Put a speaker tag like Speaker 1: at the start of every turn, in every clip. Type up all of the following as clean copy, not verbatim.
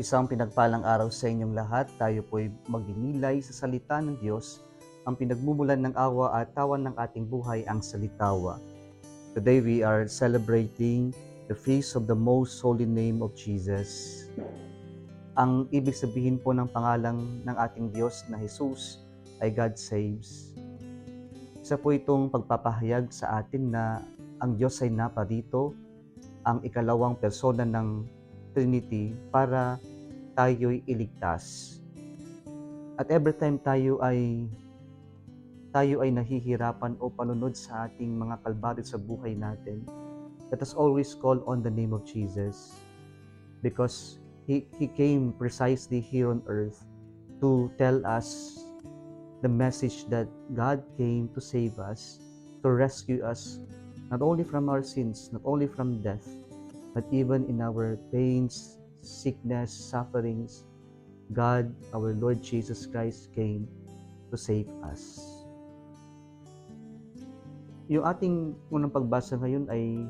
Speaker 1: Isang pinagpalang araw sa inyong lahat. Tayo po'y magninilay sa salita ng Diyos, ang pinagmumulan ng awa at tawan ng ating buhay, ang salitawa. Today we are celebrating the feast of the most holy name of Jesus. Ang ibig sabihin po ng pangalang ng ating Diyos na Jesus ay God Saves. Isa po itong pagpapahayag sa atin na ang Diyos ay naparito, ang ikalawang persona ng Trinity para tayo'y iligtas. At every time tayo ay nahihirapan o panunod sa ating mga kalbaryo sa buhay natin, let us always call on the name of Jesus, because He came precisely here on earth to tell us the message that God came to save us, to rescue us, not only from our sins, not only from death, but even in our pains, sickness, sufferings. God, our Lord Jesus Christ, came to save us. Yung ating unang pagbasa ngayon ay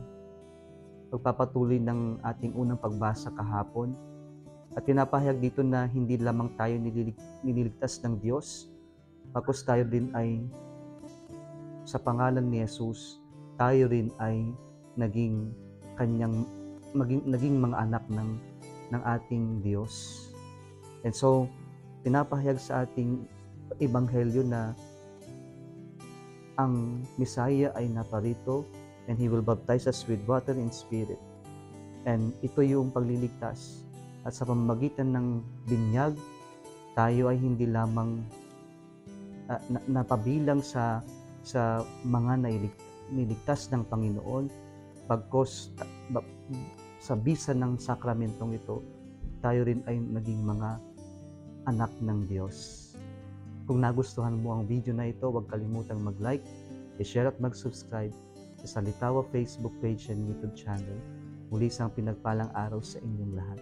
Speaker 1: pagpapatuloy ng ating unang pagbasa kahapon. At pinapahayag dito na hindi lamang tayo nililigtas ng Diyos, pagkos tayo din ay sa pangalan ni Jesus, tayo rin ay naging mga anak ng ating Diyos. And so, pinapahayag sa ating ebanghelyo na ang Messiah ay naparito and He will baptize us with water and Spirit. And ito yung pagliligtas. At sa pamamagitan ng binyag, tayo ay hindi lamang napabilang sa mga niligtas ng Panginoon, bagkos sa bisa ng sakramentong ito, tayo rin ay naging mga anak ng Diyos. Kung nagustuhan mo ang video na ito, huwag kalimutang mag-like, i-share at mag-subscribe sa Salitawa Facebook page and YouTube channel. Muli isang pinagpalang araw sa inyong lahat.